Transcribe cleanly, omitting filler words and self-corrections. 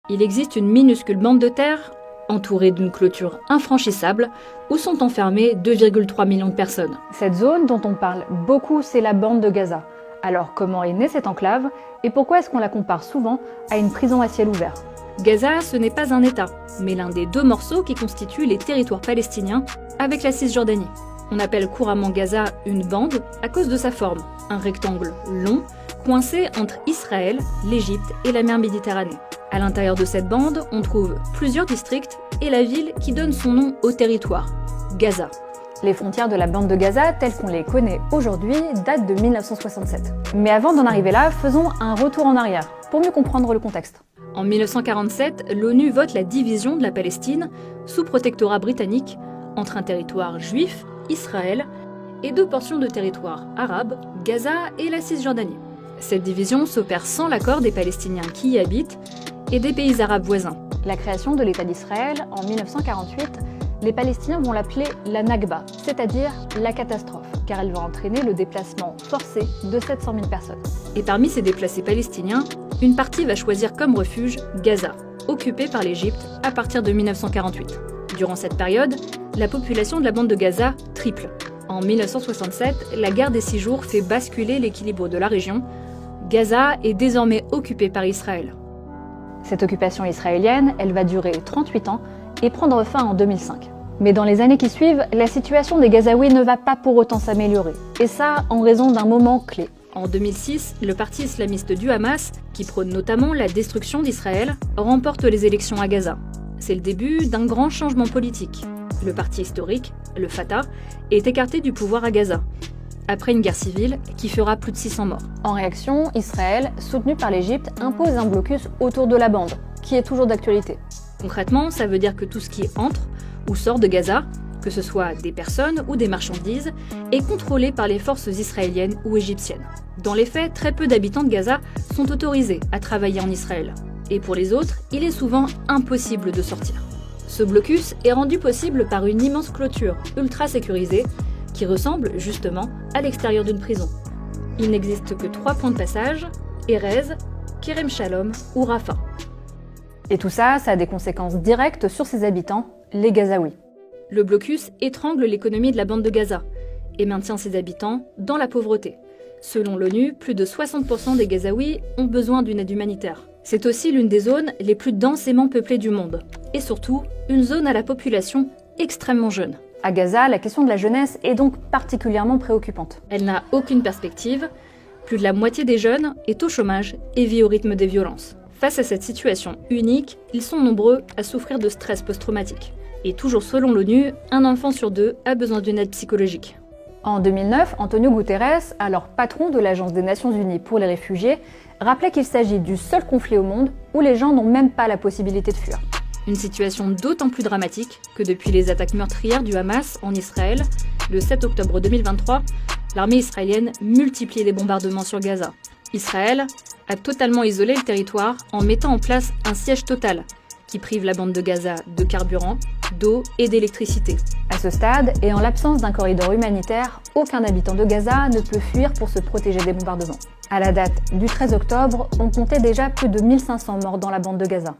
Il existe une minuscule bande de terre, entourée d'une clôture infranchissable, où sont enfermées 2,3 millions de personnes. Cette zone dont on parle beaucoup, c'est la bande de Gaza. Alors comment est née cette enclave et pourquoi est-ce qu'on la compare souvent à une prison à ciel ouvert? Gaza, ce n'est pas un État, mais l'un des deux morceaux qui constituent les territoires palestiniens avec la Cisjordanie. On appelle couramment Gaza une bande à cause de sa forme, un rectangle long, coincé entre Israël, l'Égypte et la mer Méditerranée. À l'intérieur de cette bande, on trouve plusieurs districts et la ville qui donne son nom au territoire, Gaza. Les frontières de la bande de Gaza, telles qu'on les connaît aujourd'hui, datent de 1967. Mais avant d'en arriver là, faisons un retour en arrière, pour mieux comprendre le contexte. En 1947, l'ONU vote la division de la Palestine, sous protectorat britannique, entre un territoire juif, Israël, et deux portions de territoire arabes, Gaza et la Cisjordanie. Cette division s'opère sans l'accord des Palestiniens qui y habitent et des pays arabes voisins. La création de l'État d'Israël en 1948, les Palestiniens vont l'appeler la Nakba, c'est-à-dire la catastrophe, car elle va entraîner le déplacement forcé de 700 000 personnes. Et parmi ces déplacés palestiniens, une partie va choisir comme refuge Gaza, occupée par l'Égypte à partir de 1948. Durant cette période, la population de la bande de Gaza triple. En 1967, la guerre des 6 jours fait basculer l'équilibre de la région. Gaza est désormais occupée par Israël. Cette occupation israélienne, elle va durer 38 ans et prendre fin en 2005. Mais dans les années qui suivent, la situation des Gazaouis ne va pas pour autant s'améliorer. Et ça, en raison d'un moment clé. En 2006, le parti islamiste du Hamas, qui prône notamment la destruction d'Israël, remporte les élections à Gaza. C'est le début d'un grand changement politique. Le parti historique, le Fatah, est écarté du pouvoir à Gaza, après une guerre civile qui fera plus de 600 morts. En réaction, Israël, soutenu par l'Égypte, impose un blocus autour de la bande, qui est toujours d'actualité. Concrètement, ça veut dire que tout ce qui entre ou sort de Gaza, que ce soit des personnes ou des marchandises, est contrôlé par les forces israéliennes ou égyptiennes. Dans les faits, très peu d'habitants de Gaza sont autorisés à travailler en Israël. Et pour les autres, il est souvent impossible de sortir. Ce blocus est rendu possible par une immense clôture ultra sécurisée qui ressemble justement à l'extérieur d'une prison. Il n'existe que 3 points de passage, Erez, Kerem Shalom ou Rafah. Et tout ça, ça a des conséquences directes sur ses habitants, les Gazaouis. Le blocus étrangle l'économie de la bande de Gaza et maintient ses habitants dans la pauvreté. Selon l'ONU, plus de 60% des Gazaouis ont besoin d'une aide humanitaire. C'est aussi l'une des zones les plus densément peuplées du monde. Et surtout, une zone à la population extrêmement jeune. À Gaza, la question de la jeunesse est donc particulièrement préoccupante. Elle n'a aucune perspective. Plus de la moitié des jeunes est au chômage et vit au rythme des violences. Face à cette situation unique, ils sont nombreux à souffrir de stress post-traumatique. Et toujours selon l'ONU, un enfant sur 2 a besoin d'une aide psychologique. En 2009, Antonio Guterres, alors patron de l'Agence des Nations Unies pour les réfugiés, rappelait qu'il s'agit du seul conflit au monde où les gens n'ont même pas la possibilité de fuir. Une situation d'autant plus dramatique que depuis les attaques meurtrières du Hamas en Israël, le 7 octobre 2023, l'armée israélienne multiplie les bombardements sur Gaza. Israël a totalement isolé le territoire en mettant en place un siège total qui prive la bande de Gaza de carburant, d'eau et d'électricité. À ce stade, et en l'absence d'un corridor humanitaire, aucun habitant de Gaza ne peut fuir pour se protéger des bombardements. À la date du 13 octobre, on comptait déjà plus de 1500 morts dans la bande de Gaza.